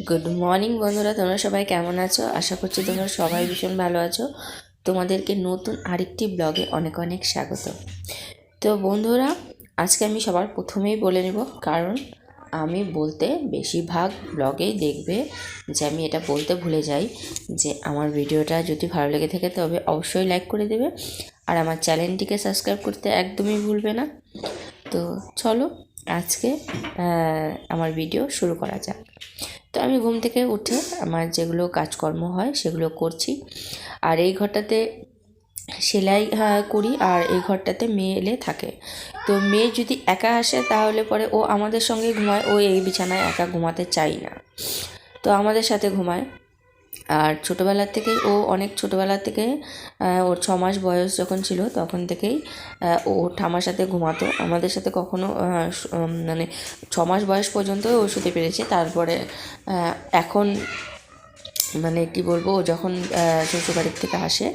Good morning বন্ধুরা, তোমরা সবাই কেমন আছো? আশা করছি তোমরা সবাই ভীষণ ভালো আছো। তোমাদেরকে নতুন আরেকটি ব্লগে অনেক অনেক স্বাগত। তো বন্ধুরা, আজকে আমি সবার প্রথমেই বলে নেব, কারণ আমি বলতে বেশিরভাগ ব্লগেই দেখবে যে আমি এটা বলতে ভুলে যাই যে আমার ভিডিওটা যদি ভালো লেগে থাকে তবে অবশ্যই লাইক করে দেবে, আর আমার চ্যানেলটিকে সাবস্ক্রাইব করতে একদমই ভুলবে না। তো চলো আজকে আমার ভিডিও শুরু করা যাক। তো আমি ঘুম থেকে উঠে আমার যেগুলো কাজকর্ম হয় সেগুলো করছি, আর এই ঘরটাতে সেলাই করি, আর এই ঘরটাতে মেয়ে এলে থাকে। তো মেয়ে যদি একা আসে তাহলে পরে ও আমাদের সঙ্গে ঘুমায়, ও এই বিছানায় একা ঘুমাতে চাই না, তো আমাদের সাথে ঘুমায়। আর ছোটোবেলার থেকেই ও অনেক ছোটোবেলা থেকে ওর 6 মাস বয়স যখন ছিল তখন থেকেই ও ঠামার সাথে ঘুমাতো, আমাদের সাথে কখনো মানে 6 মাস বয়স পর্যন্ত ও শুতে পেরেছে। তারপরে এখন মানে কি বলবো, ও যখন শ্বশুরবাড়ির থেকে আসে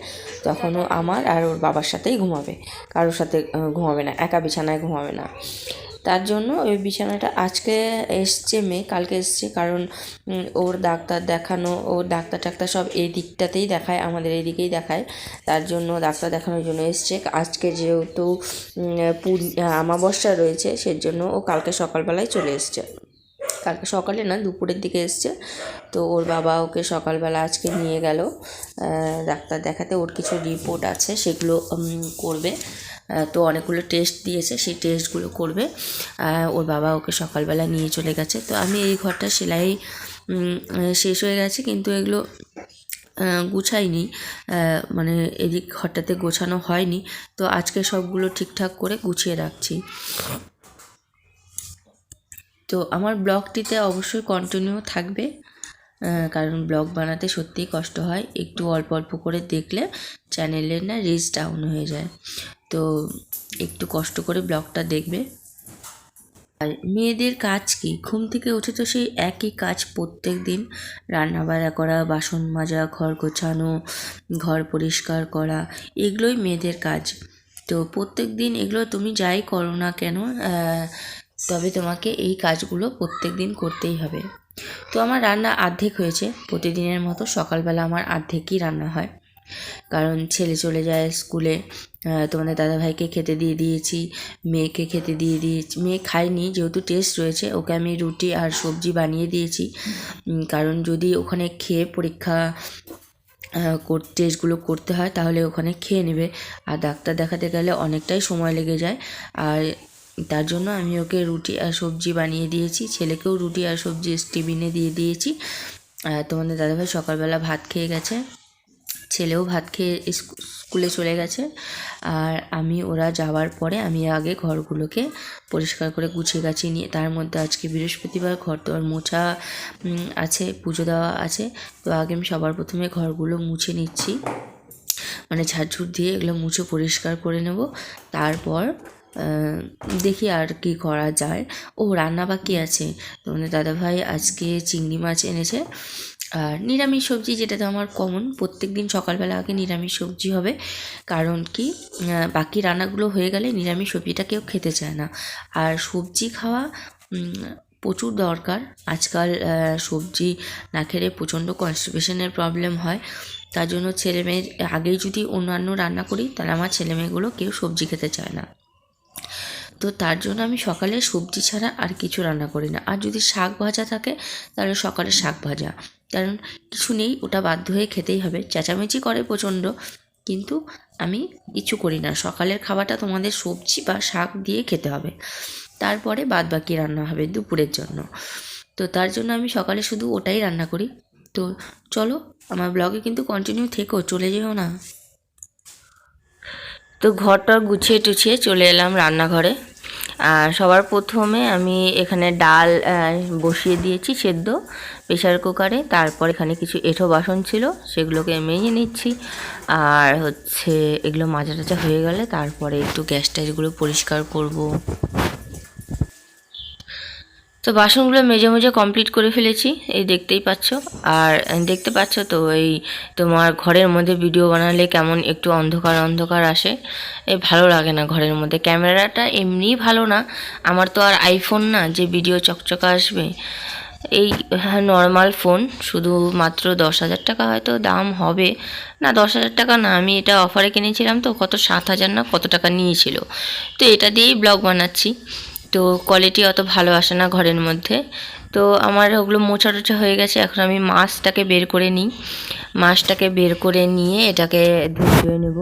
তখনও আমার আর ওর বাবার সাথেই ঘুমাবে, কারোর সাথে ঘুমাবে না, একা বিছানায় ঘুমাবে না। তার জন্য ওই বিছানাটা আজকে এসছে মেয়ে, কালকে এসছে, কারণ ওর ডাক্তার দেখানো, ওর ডাক্তার টাক্তার সব এই দিকটাতেই দেখায়, আমাদের এই দিকেই দেখায়। তার জন্য ডাক্তার দেখানোর জন্য এসছে। আজকে যেহেতু আমাবস্যা রয়েছে সেজন্য ও কালকে সকালবেলায় চলে এসছে, কালকে সকালে না দুপুরের দিকে এসছে। তো ওর বাবা ওকে সকালবেলা আজকে নিয়ে গেল ডাক্তার দেখাতে, ওর কিছু রিপোর্ট আছে সেগুলো করবে। তো অনেকগুলো টেস্ট দিয়েছে, সেই টেস্টগুলো করবে। ওর বাবা ওকে সকালবেলা নিয়ে চলে গেছে। তো আমি এই ঘরটা সেলাই শেষ হয়ে গেছে, কিন্তু এগুলো গুছাইনি, মানে এদিক ঘরটাতে গোছানো হয়নি। তো আজকে সবগুলো ঠিকঠাক করে গুছিয়ে রাখছি। তো আমার ব্লগটিতে অবশ্যই কন্টিনিউ থাকবে, কারণ ব্লগ বানাতে সত্যিই কষ্ট হয়, একটু অল্প অল্প করে দেখলে চ্যানেলের না রিচ ডাউন হয়ে যায়। তো একটু কষ্ট করে ব্লগটা দেখবে। আর মেয়েদের কাজ কি, ঘুম থেকে উঠে তো সেই একই কাজ প্রত্যেক দিন, রান্নাবাড়া করা, বাসন মাজা, ঘর গোছানো, ঘর পরিষ্কার করা, এগুলোই মেয়েদের কাজ। তো প্রত্যেক দিন এগুলো তুমি যাই করো না কেন, তবে তোমাকে এই কাজগুলো প্রত্যেক দিন করতেই হবে। তো আমার রান্না অর্ধেক হয়েছে, প্রতিদিনের মতো সকালবেলা আমার অর্ধেকই রান্না হয়, কারণ ছেলে চলে যায় স্কুলে। তোমাদের দাদাভাইকে খেতে দিয়ে দিয়েছি, মেয়েকে খেতে দিয়ে দিয়েছি, মেয়ে খায়নি যেহেতু টেস্ট রয়েছে, ওকে আমি রুটি আর সবজি বানিয়ে দিয়েছি, কারণ যদি ওখানে খেয়ে পরীক্ষা টেস্টগুলো করতে হয় তাহলে ওখানে খেয়ে নেবে, আর ডাক্তার দেখাতে গেলে অনেকটাই সময় লেগে যায়। আর তার জন্য আমি ওকে রুটি আর সবজি বানিয়ে দিয়েছি, ছেলেকেও রুটি আর সবজি টিফিনে দিয়ে দিয়েছি। তোমাদের দাদাভাই সকালবেলা ভাত খেয়ে গেছে, ছেলেও ভাত খেয়ে স্কুলে চলে গেছে। আর আমি ওরা যাওয়ার পরে আমি আগে ঘরগুলোকে পরিষ্কার করে গুছিয়ে গাছিয়ে নিয়ে, তার মধ্যে আজকে বৃহস্পতিবার, ঘর তো আর মোছা আছে, পুজো দেওয়া আছে। তো আগে আমি সবার প্রথমে ঘরগুলো মুছে নিচ্ছি, মানে ঝাড়ঝুড় দিয়ে এগুলো মুছে পরিষ্কার করে নেব। তারপর দেখি আর কি করা যায়। ও রান্না বাকি আছে, তোমাদের দাদাভাই আজকে চিংড়ি মাছ এনেছে, আর নিরামিষ সবজি, যেটা তো আমার কমন, প্রত্যেক দিন সকালবেলা আগে নিরামিষ সবজি হবে। কারণ কি, বাকি রান্নাগুলো হয়ে গেলে নিরামিষ সবজিটা কেউ খেতে চায় না, আর সবজি খাওয়া প্রচুর দরকার। আজকাল সবজি না খেলে প্রচণ্ড কনস্টিপেশনের প্রবলেম হয়। তার জন্য ছেলেমেয়ের আগেই যদি অন্যান্য রান্না করি তাহলে আমার ছেলেমেয়েগুলো কেউ সবজি খেতে চায় না। তো তার জন্য আমি সকালে সবজি ছাড়া আর কিছু রান্না করি না। আর যদি শাক ভাজা থাকে তাহলে সকালে শাক ভাজা, কারণ কিছু নেই, ওটা বাধ্য হয়ে খেতেই হবে। চেঁচামেচি করে প্রচণ্ড, কিন্তু আমি কিছু করি না, সকালের খাবারটা তোমাদের সবজি বা শাক দিয়ে খেতে হবে, তারপরে বাদ বাকি রান্না হবে দুপুরের জন্য। তো তার জন্য আমি সকালে শুধু ওটাই রান্না করি। তো চলো আমার ব্লগে কিন্তু কন্টিনিউ থেকো, চলে যেও না। তো ঘরটা গুছিয়ে টুছিয়ে চলে এলাম রান্নাঘরে। সবার প্রথমে আমি এখানে ডাল বসিয়ে দিয়েছি সেদ্ধ প্রেশার কুকারে, তারপর এখানে কিছু এঁঠো বাসন ছিল সেগুলোকে মেজে নিচ্ছি। আর হচ্ছে এগুলো মাজা টাজা হয়ে গেলে তারপরে একটু গ্যাস টাইসগুলো পরিষ্কার করব। তো বাসনগুলো মেজে মেজে কমপ্লিট করে ফেলেছি, এই দেখতেই পাচ্ছ। আর দেখতে পাচ্ছ তো এই তোমার ঘরের মধ্যে ভিডিও বানালে কেমন একটু অন্ধকার অন্ধকার আসে, ভালো লাগে না ঘরের মধ্যে। ক্যামেরাটা এমনিই ভালো না, আমার তো আর আইফোন না যে ভিডিও চকচকা আসবে। এই নর্মাল ফোন, শুধু মাত্র 10,000 টাকা হয়তো দাম হবে, না 10,000 টাকা না, আমি এটা অফারে কিনেছিলাম তো, কত 7,000 না কত টাকা নিয়েছিল। তো এটা দিয়েই ব্লগ বানাচ্ছি। তো কোয়ালিটি অত ভালো আসে না ঘরের মধ্যে। তো আমার ওগুলো মোছা টোছা হয়ে গেছে, এখন আমি মাছটাকে বের করে নিই। মাছটাকে বের করে নিয়ে এটাকে ধুয়ে নেব।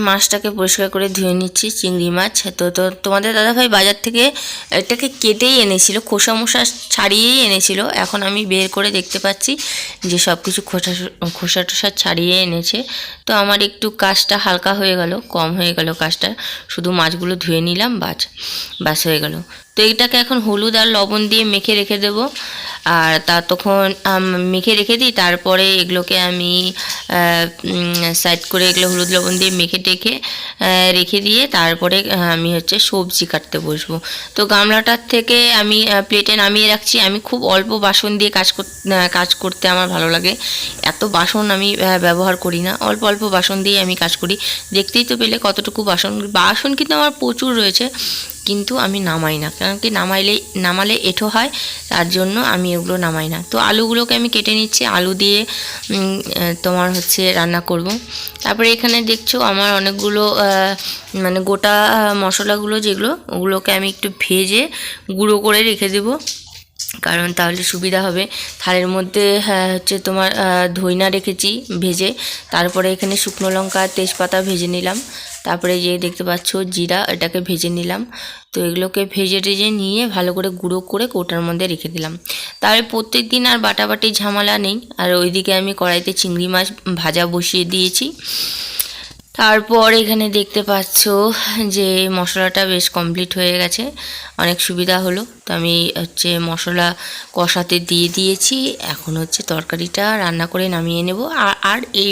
মাছটাকে পরিষ্কার করে ধুয়ে নিচ্ছি, চিংড়ি মাছ। তো তোমাদের দাদাভাই বাজার থেকে এটাকে কেটেই এনেছিল, খোসা মোসা ছাড়িয়েই এনেছিল। এখন আমি বের করে দেখতে পাচ্ছি যে সব কিছু খোসা টোসা ছাড়িয়ে এনেছে। তো আমার একটু কাজটা হালকা হয়ে গেল, কম হয়ে গেল কাজটা। শুধু মাছগুলো ধুয়ে নিলাম, বাস হয়ে গেল। তো এটাকে এখন হলুদ আর লবণ দিয়ে মেখে রেখে দেবো। আর তখন মেখে রেখে দিই, তারপরে এগুলোকে আমি সাইড করে এগুলো হলুদ লবণ দিয়ে মেখে টেখে রেখে দিয়ে তারপরে আমি হচ্ছে সবজি কাটতে বসবো। তো গামলাটার থেকে আমি প্লেটে নামিয়ে রাখছি। আমি খুব অল্প বাসন দিয়ে কাজ করতে আমার ভালো লাগে। এত বাসন আমি ব্যবহার করি না, অল্প অল্প বাসন দিয়ে আমি কাজ করি। দেখতেই তো পেলে কতটুকু বাসন কিন্তু আমার প্রচুর রয়েছে, কিন্তু আমি নামাই না, কারণ কি নামালে এঁঠো হয়, তার জন্য আমি ওগুলো নামাই না। তো আলুগুলোকে আমি কেটে নিচ্ছি, আলু দিয়ে তোমার হচ্ছে রান্না করব। তারপরে এখানে দেখছো আমার অনেকগুলো মানে গোটা মশলাগুলো যেগুলো, ওগুলোকে আমি একটু ভেজে গুঁড়ো করে রেখে দেবো, কারণ তাহলে সুবিধা হবে। থালের মধ্যে হচ্ছে তোমার ধইনা রেখেছি ভেজে, তারপরে এখানে শুকনো লঙ্কা তেজপাতা ভেজে নিলাম, তারপরে যে দেখতে পাচ্ছ জিরা, এটাকে ভেজে নিলাম। তো এগুলোকে ভেজে টেজে নিয়ে ভালো করে গুঁড়ো করে কৌটার মধ্যে রেখে দিলাম। তাহলে প্রত্যেক দিন আর বাটাবাটি ঝামেলা নেই। আর ওইদিকে আমি কড়াইতে চিংড়ি মাছ ভাজা বসিয়ে দিয়েছি। তারপর এখানে দেখতে পাচ্ছ যে মশলাটা বেশ কমপ্লিট হয়ে গেছে, অনেক সুবিধা হলো। তো আমি হচ্ছে মশলা কষাতে দিয়ে দিয়েছি, এখন হচ্ছে তরকারিটা রান্না করে নামিয়ে নেব। আর এই